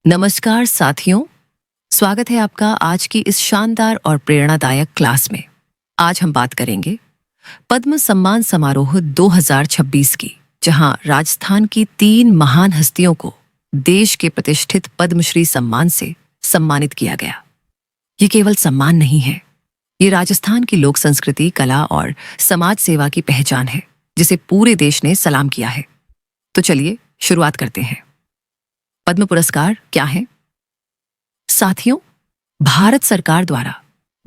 नमस्कार साथियों, स्वागत है आपका आज की इस शानदार और प्रेरणादायक क्लास में। आज हम बात करेंगे पद्म सम्मान समारोह 2026 की, जहां राजस्थान की 3 महान हस्तियों को देश के प्रतिष्ठित पद्मश्री सम्मान से सम्मानित किया गया। ये केवल सम्मान नहीं है, ये राजस्थान की लोक संस्कृति, कला और समाज सेवा की पहचान है, जिसे पूरे देश ने सलाम किया है। तो चलिए शुरुआत करते हैं। पद्म पुरस्कार क्या है? साथियों, भारत सरकार द्वारा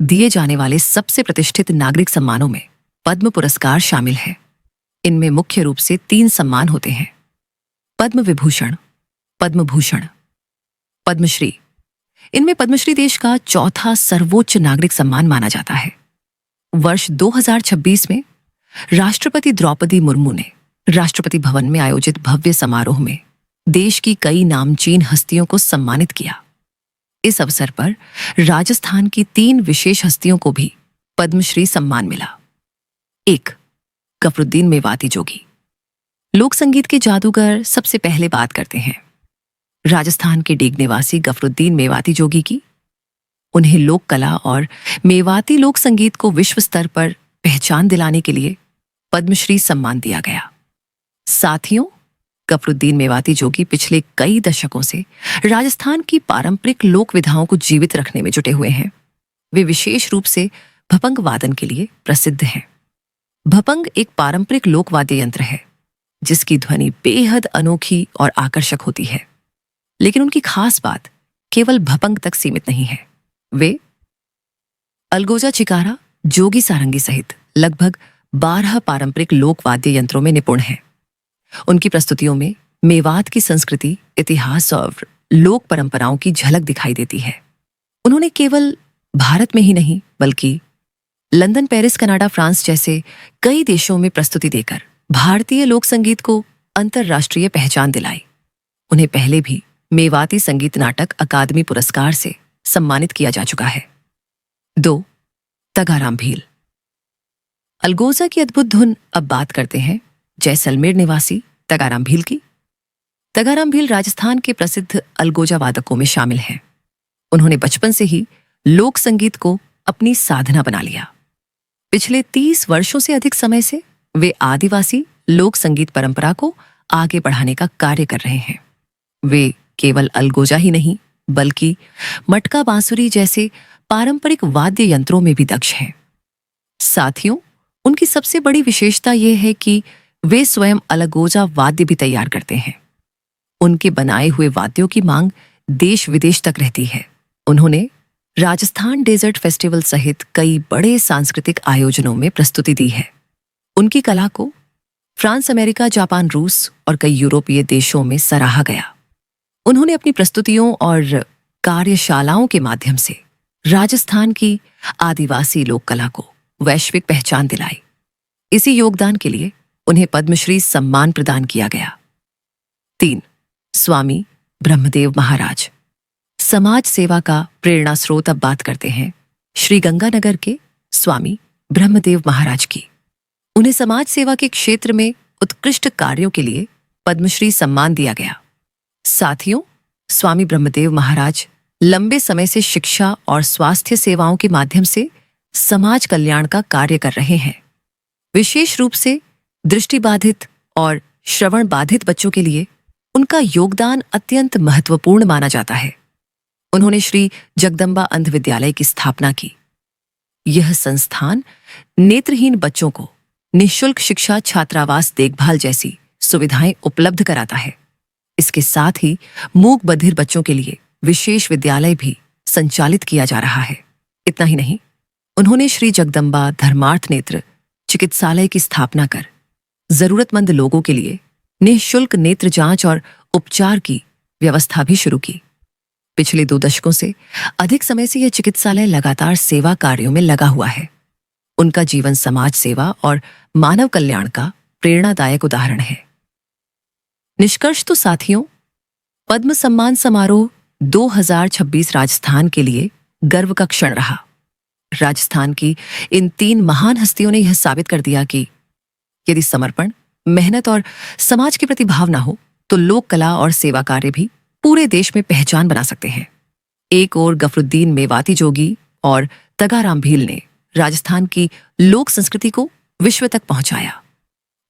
दिए जाने वाले सबसे प्रतिष्ठित नागरिक सम्मानों में पद्म पुरस्कार शामिल है। इनमें मुख्य रूप से 3 सम्मान होते हैं: पद्म विभूषण, पद्म भूषण, पद्मश्री। इनमें पद्मश्री देश का चौथा सर्वोच्च नागरिक सम्मान माना जाता है। वर्ष 2026 में राष्ट्रपति द्रौपदी मुर्मू ने राष्ट्रपति भवन में आयोजित भव्य समारोह में देश की कई नामचीन हस्तियों को सम्मानित किया। इस अवसर पर राजस्थान की 3 विशेष हस्तियों को भी पद्मश्री सम्मान मिला। 1. गफरुद्दीन मेवाती जोगी। लोक संगीत के जादूगर सबसे पहले बात करते हैं राजस्थान के डीग निवासी गफरुद्दीन मेवाती जोगी की। उन्हें लोक कला और मेवाती लोक संगीत को विश्व स्तर पर पहचान दिलाने के लिए पद्मश्री सम्मान दिया गया। साथियों, गफरुद्दीन मेवाती जोगी पिछले कई दशकों से राजस्थान की पारंपरिक लोक विधाओं को जीवित रखने में जुटे हुए हैं। वे विशेष रूप से भपंग वादन के लिए प्रसिद्ध हैं। भपंग एक पारंपरिक लोक वाद्य यंत्र है, जिसकी ध्वनि बेहद अनोखी और आकर्षक होती है। लेकिन उनकी खास बात केवल भपंग तक सीमित नहीं है। वे अलगोजा चिकारा, जोगी सारंगी सहित लगभग 12 पारंपरिक लोक वाद्य यंत्रों में निपुण हैं। उनकी प्रस्तुतियों में मेवात की संस्कृति, इतिहास और लोक परंपराओं की झलक दिखाई देती है। उन्होंने केवल भारत में ही नहीं, बल्कि लंदन, पेरिस, कनाडा, फ्रांस जैसे कई देशों में प्रस्तुति देकर भारतीय लोक संगीत को अंतर्राष्ट्रीय पहचान दिलाई। उन्हें पहले भी मेवाती संगीत नाटक अकादमी पुरस्कार से सम्मानित किया जा चुका है। 2. तगाराम भील। अलगोजा की अद्भुत धुन। अब बात करते हैं जैसलमेर निवासी तगाराम भील की। तगाराम भील राजस्थान के प्रसिद्ध अलगोजा वादकों में शामिल हैं। उन्होंने बचपन से ही लोक संगीत को अपनी साधना बना लिया। पिछले 30 वर्षों से अधिक समय से वे आदिवासी लोक संगीत परंपरा को आगे बढ़ाने का कार्य कर रहे हैं। वे केवल अलगोजा ही नहीं, बल्कि मटका, बांसुरी जैसे पारंपरिक वाद्य यंत्रों में भी दक्ष हैं। साथियों, उनकी सबसे बड़ी विशेषता यह है कि वे स्वयं अलगोजा वाद्य भी तैयार करते हैं। उनके बनाए हुए वाद्यों की मांग देश विदेश तक रहती है। उन्होंने राजस्थान डेजर्ट फेस्टिवल सहित कई बड़े सांस्कृतिक आयोजनों में प्रस्तुति दी है। उनकी कला को फ्रांस, अमेरिका, जापान, रूस और कई यूरोपीय देशों में सराहा गया। उन्होंने अपनी प्रस्तुतियों और कार्यशालाओं के माध्यम से राजस्थान की आदिवासी लोक कला को वैश्विक पहचान दिलाई। इसी योगदान के लिए उन्हें पद्मश्री सम्मान प्रदान किया गया। 3. स्वामी ब्रह्मदेव महाराज। समाज सेवा का प्रेरणा स्रोत। अब बात करते हैं श्री गंगानगर के स्वामी ब्रह्मदेव महाराज की। उन्हें समाज सेवा के क्षेत्र में उत्कृष्ट कार्यों के लिए पद्मश्री सम्मान दिया गया। साथियों, स्वामी ब्रह्मदेव महाराज लंबे समय से शिक्षा और स्वास्थ्य सेवाओं के माध्यम से समाज कल्याण का कार्य कर रहे हैं। विशेष रूप से दृष्टिबाधित और श्रवण बाधित बच्चों के लिए उनका योगदान अत्यंत महत्वपूर्ण माना जाता है। उन्होंने श्री जगदम्बा अंध विद्यालय की स्थापना की। यह संस्थान नेत्रहीन बच्चों को निःशुल्क शिक्षा, छात्रावास, देखभाल जैसी सुविधाएं उपलब्ध कराता है। इसके साथ ही मूक बधिर बच्चों के लिए विशेष विद्यालय भी संचालित किया जा रहा है। इतना ही नहीं, उन्होंने श्री जगदम्बा धर्मार्थ नेत्र चिकित्सालय की स्थापना कर जरूरतमंद लोगों के लिए निःशुल्क नेत्र जांच और उपचार की व्यवस्था भी शुरू की। पिछले 2 दशकों से अधिक समय से यह चिकित्सालय लगातार सेवा कार्यों में लगा हुआ है। उनका जीवन समाज सेवा और मानव कल्याण का प्रेरणादायक उदाहरण है। निष्कर्ष तो साथियों, पद्म सम्मान समारोह 2026 राजस्थान के लिए गर्व का क्षण रहा। राजस्थान की इन 3 महान हस्तियों ने यह साबित कर दिया कि यदि समर्पण, मेहनत और समाज के प्रति भावना हो, तो लोक कला और सेवा कार्य भी पूरे देश में पहचान बना सकते हैं। एक ओर गफरुद्दीन मेवाती जोगी और तगाराम भील ने राजस्थान की लोक संस्कृति को विश्व तक पहुंचाया,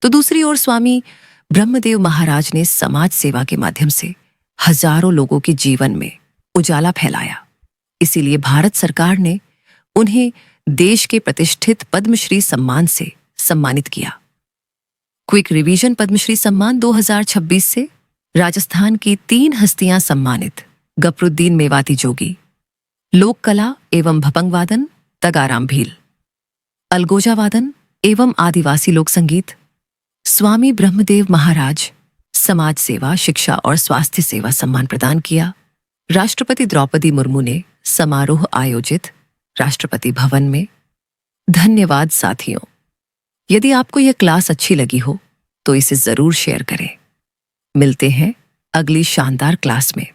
तो दूसरी ओर स्वामी ब्रह्मदेव महाराज ने समाज सेवा के माध्यम से हजारों लोगों के जीवन में उजाला फैलाया। इसीलिए भारत सरकार ने उन्हें देश के प्रतिष्ठित पद्मश्री सम्मान से सम्मानित किया। क्विक रिवीजन पद्मश्री सम्मान 2026 से राजस्थान की 3 हस्तियां सम्मानित: गफरुद्दीन मेवाती जोगी, लोक कला एवं भपंग वादन तगाराम भील, अलगोजा वादन एवं आदिवासी लोक संगीत स्वामी ब्रह्मदेव महाराज, समाज सेवा, शिक्षा और स्वास्थ्य सेवा सम्मान प्रदान किया। राष्ट्रपति द्रौपदी मुर्मू ने समारोह आयोजित राष्ट्रपति भवन में। धन्यवाद साथियों। यदि आपको यह क्लास अच्छी लगी हो तो इसे जरूर शेयर करें। मिलते हैं अगली शानदार क्लास में।